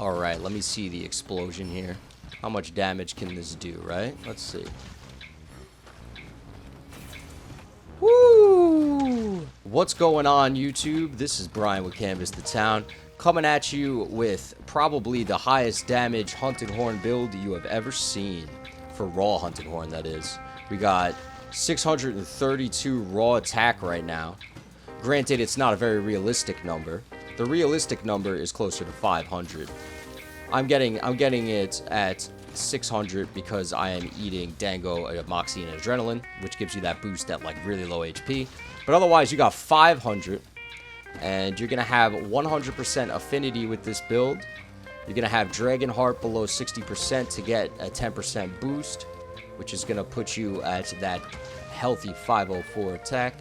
Alright, let me see the explosion here. How much damage can this do, right? Let's see. Woo! What's going on, YouTube? This is Brian with Canvas the Town, coming at you with probably the highest damage hunting horn build you have ever seen. For raw hunting horn, that is. We got 632 raw attack right now. Granted, it's not a very realistic number. The realistic number is closer to 500. I'm getting it at 600 because I am eating Dango, Moxie, and Adrenaline, which gives you that boost at like really low HP. But otherwise, you got 500, and you're gonna have 100% affinity with this build. You're gonna have Dragon Heart below 60% to get a 10% boost, which is gonna put you at that healthy 504 attack.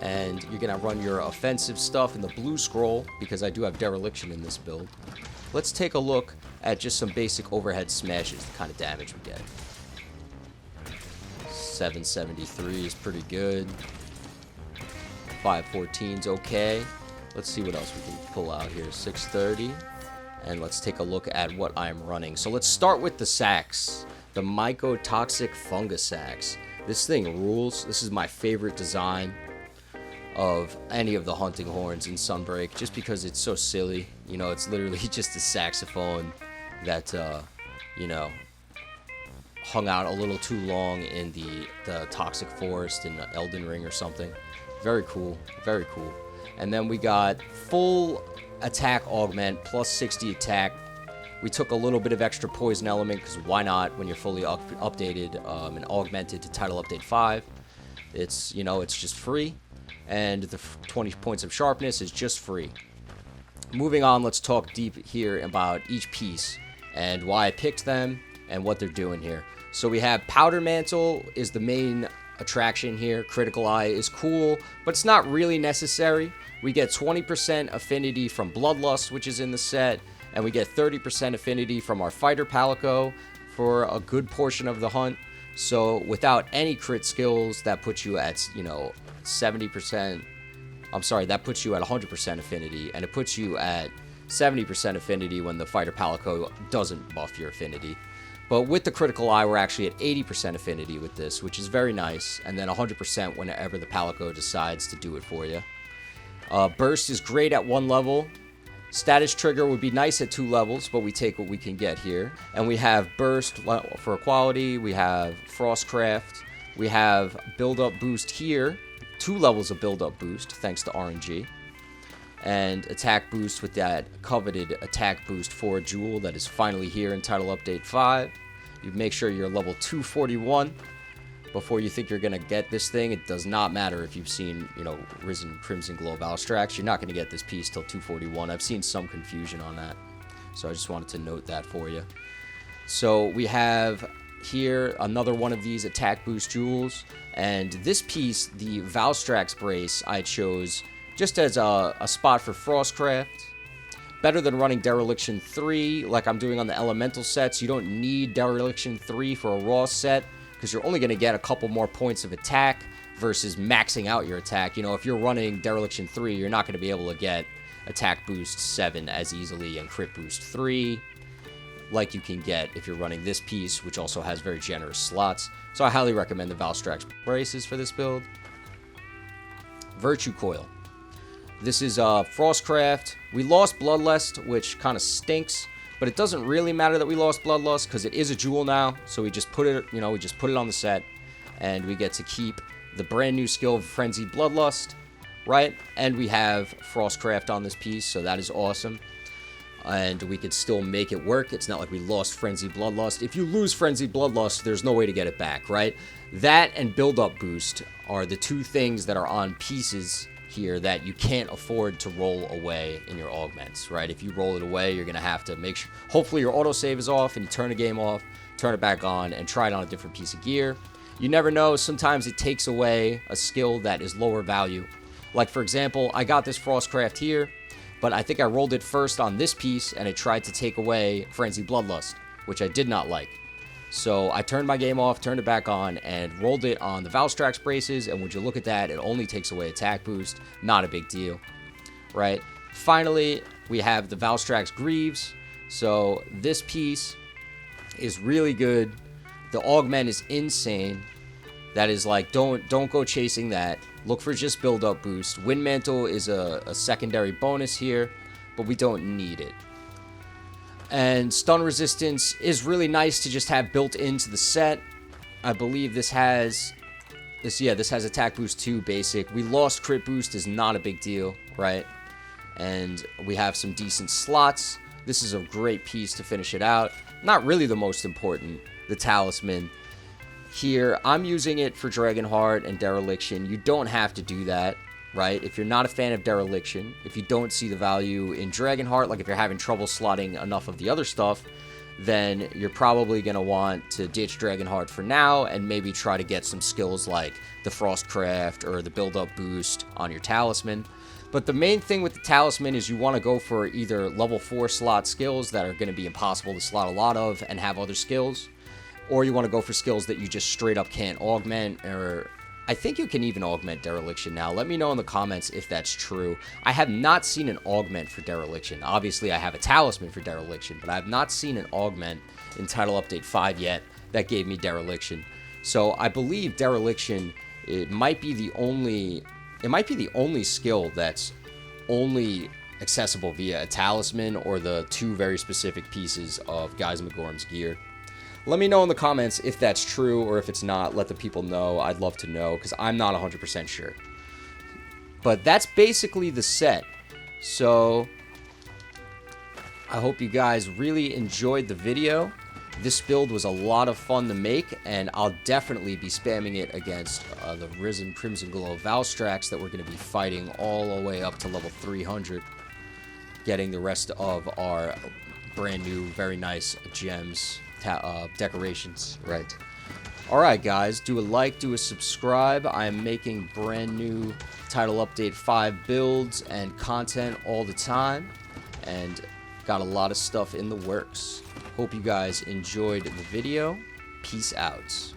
And you're gonna run your offensive stuff in the blue scroll because I do have Dereliction in this build. Let's take a look at just some basic overhead smashes, the kind of damage we get. 773 is pretty good. 514's okay. Let's see what else we can pull out here. 630. And let's take a look at what I'm running. So let's start with the sacks. The Mycotoxic Fungus Sacks. This thing rules. This is my favorite design of any of the hunting horns in Sunbreak, just because it's so silly. You know, it's literally just a saxophone that, you know, hung out a little too long in the Toxic Forest in Elden Ring or something. Very cool, very cool. And then we got full attack augment, plus 60 attack. We took a little bit of extra poison element, because why not when you're fully updated and augmented to Title Update 5. It's, you know, it's just free. And the 20 points of sharpness is just free. Moving on, let's talk deep here about each piece and why I picked them and what they're doing here. So we have Powder Mantle is the main attraction here. Critical Eye is cool, but it's not really necessary. We get 20% affinity from Bloodlust, which is in the set, and we get 30% affinity from our Fighter Palico for a good portion of the hunt. So without any crit skills, that puts you at, you know, 70%. I'm sorry, that puts you at 100% affinity, and it puts you at 70% affinity when the Fighter Palico doesn't buff your affinity. But with the Critical Eye, we're actually at 80% affinity with this, which is very nice, and then 100% whenever the Palico decides to do it for you. Burst is great at 1 level. Status Trigger would be nice at 2 levels, but we take what we can get here. And we have Burst for equality, we have Frostcraft, we have Build-Up Boost here, 2 levels of Build-Up Boost, thanks to RNG. And Attack Boost with that coveted Attack Boost for a Jewel that is finally here in Title Update 5. You make sure you're level 241 before you think you're going to get this thing. It does not matter if you've seen, you know, Risen Crimson Glow Valstrax. You're not going to get this piece till 241. I've seen some confusion on that, so I just wanted to note that for you. So we have here another one of these Attack Boost Jewels, and this piece, the Valstrax Brace, I chose just as a spot for Frostcraft. Better than running Dereliction 3 like I'm doing on the Elemental sets. You don't need Dereliction 3 for a raw set, because you're only going to get a couple more points of attack versus maxing out your attack. You know, if you're running Dereliction 3, you're not going to be able to get Attack Boost 7 as easily and Crit Boost 3 like you can get if you're running this piece, which also has very generous slots. So I highly recommend the Valstrax Braces for this build. Virtue Coil. This is Frostcraft. We lost Bloodlust, which kind of stinks, but it doesn't really matter that we lost Bloodlust because it is a jewel now. So we just put it, you know, we just put it on the set, and we get to keep the brand new skill of Frenzied Bloodlust, right? And we have Frostcraft on this piece, so that is awesome. And we could still make it work. It's not like we lost Frenzied Bloodlust. If you lose Frenzied Bloodlust, there's no way to get it back, right? That and Build-Up Boost are the 2 things that are on pieces here that you can't afford to roll away in your augments, right? If you roll it away, you're gonna have to make sure, hopefully your autosave is off and you turn the game off, turn it back on, and try it on a different piece of gear. You never know, sometimes it takes away a skill that is lower value. Like for example, I got this Frostcraft here, but I think I rolled it first on this piece and it tried to take away Frenzied Bloodlust, which I did not like. So I turned my game off, turned it back on, and rolled it on the Valstrax Braces, and would you look at that, it only takes away attack boost. Not a big deal, right? Finally, we have the Valstrax Greaves. So this piece is really good. The augment is insane. That is like, don't go chasing that. Look for just build up boost. Wind Mantle is a secondary bonus here, but we don't need it. And stun resistance is really nice to just have built into the set. I believe this has attack boost 2 basic. We lost crit boost, is not a big deal, right? And we have some decent slots. This is a great piece to finish it out. Not really the most important, the talisman. Here, I'm using it for Dragonheart and Dereliction. You don't have to do that, right? If you're not a fan of Dereliction, if you don't see the value in Dragonheart, like if you're having trouble slotting enough of the other stuff, then you're probably going to want to ditch Dragonheart for now and maybe try to get some skills like the Frostcraft or the build-up boost on your Talisman. But the main thing with the Talisman is you want to go for either level 4 slot skills that are going to be impossible to slot a lot of and have other skills, or you want to go for skills that you just straight up can't augment, or I think you can even augment Dereliction now. Let me know in the comments if that's true. I have not seen an augment for Dereliction. Obviously, I have a Talisman for Dereliction, but I have not seen an augment in Title Update 5 yet that gave me Dereliction. So I believe Dereliction, it might be the only skill that's only accessible via a Talisman or the 2 very specific pieces of Geismagorm's gear. Let me know in the comments if that's true or if it's not. Let the people know. I'd love to know because I'm not 100% sure. But that's basically the set. So I hope you guys really enjoyed the video. This build was a lot of fun to make, and I'll definitely be spamming it against the Risen Crimson Glow Valstrax that we're going to be fighting all the way up to level 300, getting the rest of our brand new, very nice gems, decorations, right? Alright guys, do a like, do a subscribe. I am making brand new Title Update 5 builds and content all the time, and got a lot of stuff in the works. Hope you guys enjoyed the video. Peace out.